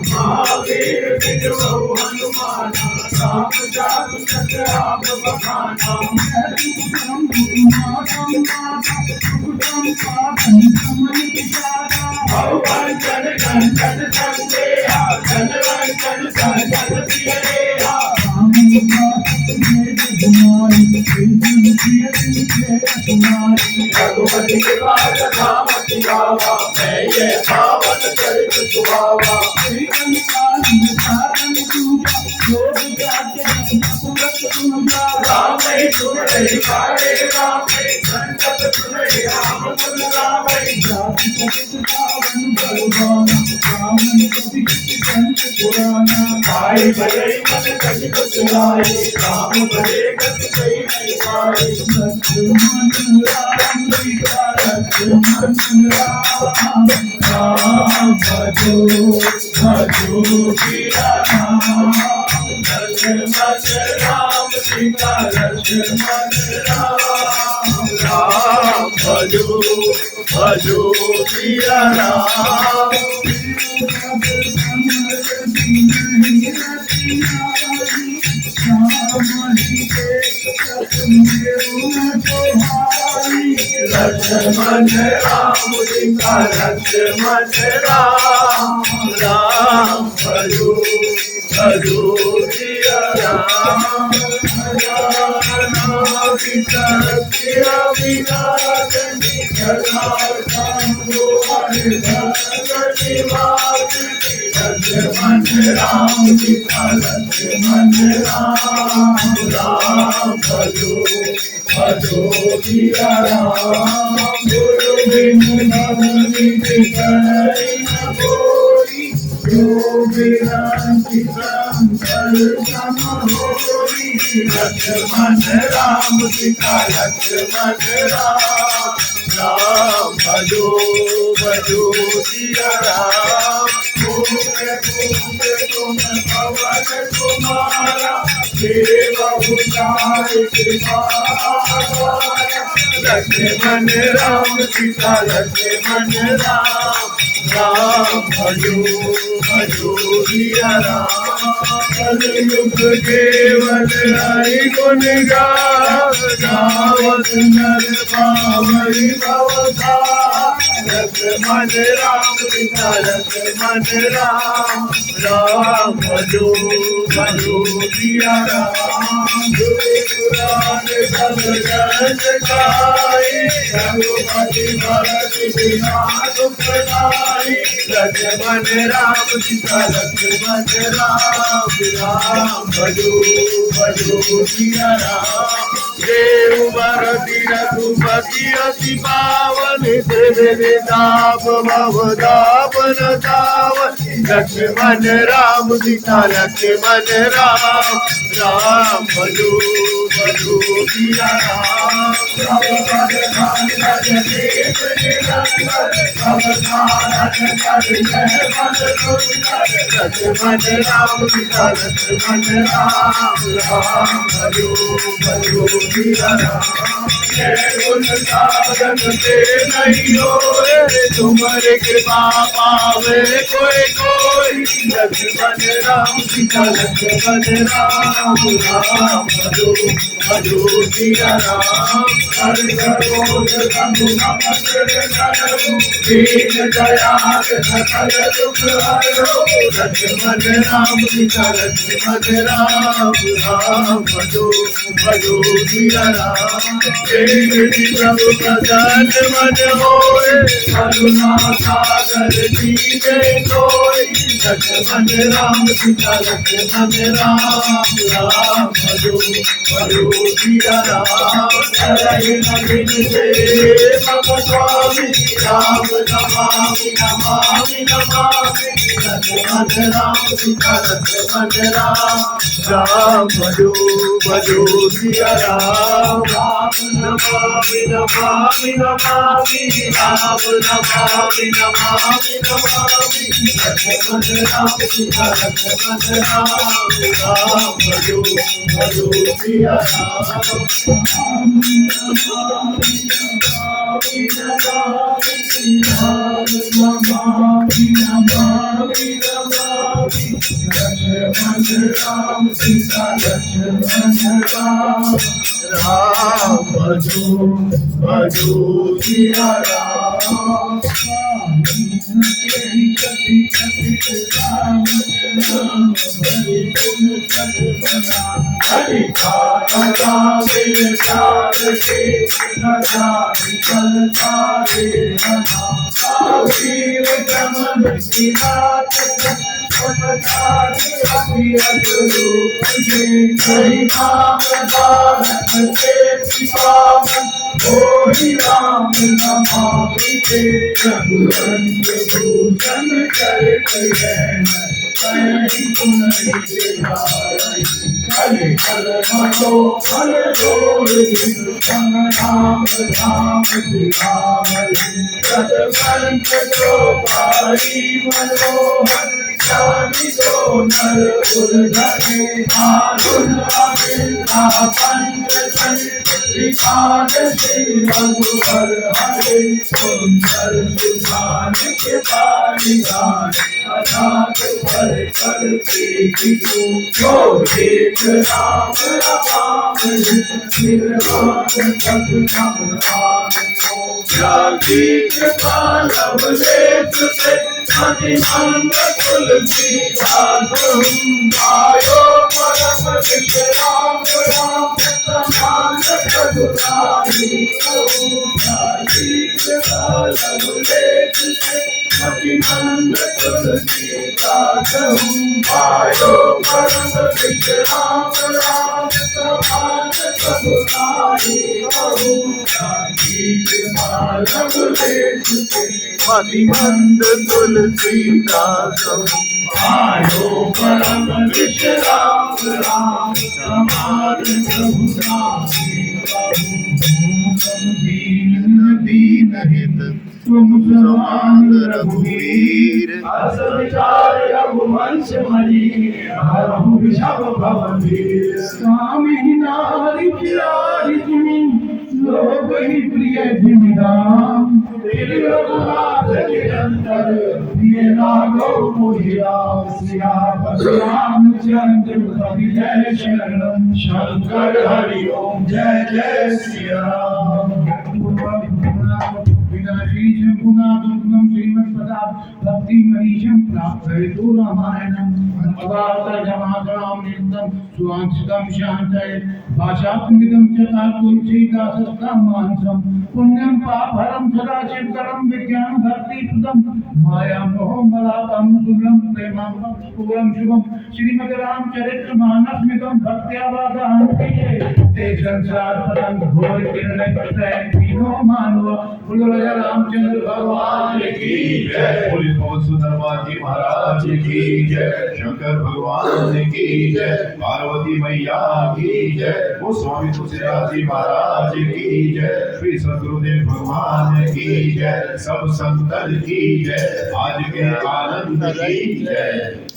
महावीर विजयो हनुमान राम जादू शस्त्र आप बखाना भगवान जन जन जन जन जन जन जन भगवती के बाद धामति गावा मैं ये पावन चरित सुहावा राम सुन रही पारे राम संकट सुन रही राम गुण गावे भाई भले मन कभी कुछ लाए राम भले गति कही नहीं पाए राम भजो भजो पिया लक्ष्मण राम सीता लक्ष्मण राम भजो भजो पिया राम लक्ष्मण राम सीता लक्ष्मण राम राम भजो भजो पिया राम सीता तेरा बिना लक्ष्मण राम सीता लक्ष्मण राम राम भजो भजो पिया राम गुरु बिनु भगवती करै न कोई जो बिना शंकर सम होई लक्ष्मण राम सीता लक्ष्मण राम राम भजो भजो सिया राम तुम पवन कुमारा देव उतार कृपा लक्ष्मण राम सीता लक्ष्मण राम राम भजो भजो सिया राम कलयुग केवल हरि गुण गावत नर पावई भवधाम लक्ष्मण राम सीता लक्ष्मण राम राम भजो भजो सिया राम पुराण सब जस गाई रघुपति भरत बिना दुख नाई लक्ष्मण राम सीता लक्ष्मण राम राम भजो भजो सिया राम देव भरति रघुपति अति पावन तेरे दाप भव दापन दावन लक्ष्मण राम सीता लक्ष्मण राम राम भजो भजो सिया राम लक्ष्मण राम सीता लक्ष्मण राम राम भजो भजो सिया राम गुण साधन से नहीं होए तुम्हारे कृपा पावे कोई कोई लक्ष्मण राम सीता लक्ष्मण राम राम भजो भजो सिया राम हर करोध बंधु नमस्ते दीन दयाल सकल दुख हरो लक्ष्मण राम सीता लक्ष्मण राम राम भजो भजो सिया राम प्रभु प्रसन्न मन होए करुणा सागर जीवे कोई लक्ष्मण राम सीता लक्ष्मण राम राम भजो भजो सिया राम हरे नवीन से मम स्वामी राम नमामि नमामि नमामि लक्ष्मण राम सीता लक्ष्मण राम भजो भजो सिया राम नमामि नमामि नमामि राम नमामि नमामि नमामि लक्ष्मण राम सीता लक्ष्मण राम भजो भजो सिया राम राम सीता लक्ष्मण राम राम भजो सिया राम हरि राम नमामि रघुवंश भूषण करे हरे हर मनो हर रोल राम राम सिधामणि सतसंत जो पारी मनोहर जानि सो नर उर्धरे पंच श्री रघुवर हरे सुंदर सुजान के पारी अनाथ पर कर जो एक राम राम निर्वाण तक जागी कृपालव लेत से अतिमंद तुलसी दासुम आयो परम विश्राम राम समान सदुराई जागी कृपालव लेत से अतिमंद तुलसी दासुम आयो परम विश्राम राम समान सदुराई मतिमंद तुलसीदास आयो परम विश्राम राम समान दीन हित तुम समान रघुवीर अस विचार रघुवंश मणि हरहु विषभ भवधीर स्वामी नारी प्यारी जिमि लोग ही प्रिय जिमिदाम तेरे रघुनाथ निरंतर ये नागो मुहिराम सियापति रामचंद्र कवि जय शरणम शंकर हरि ओम जय जय सिया राम गुणादुर्गम श्रीमत्पदा भक्ति मनीषम प्राप्तयतु रामायणम जमातराम नित्यम सुवांशितम शांतये भाषात्मिकं च तुलसीदासस्तं मानसं पुण्यं पापहरं सदा शिवकरं विज्ञान भक्तिप्रदं माया मोह मलापं सुलभं प्रेमं पूर्णं शुभं श्रीमद् रामचरित्र मानसमितं भक्त्यावादां ते संसार पतंग घोर किरण करते तीनों मानव बोलो रामचंद्र भगवान की जय बोलिए पवन सुंदर जी महाराज की जय शंकर भगवान की जय पार्वती मैया की जय वो स्वामी तुलसीदास जी महाराज की जय श्री सद्गुरुदेव भगवान की जय सब संतन की जय आज के आनंद की जय।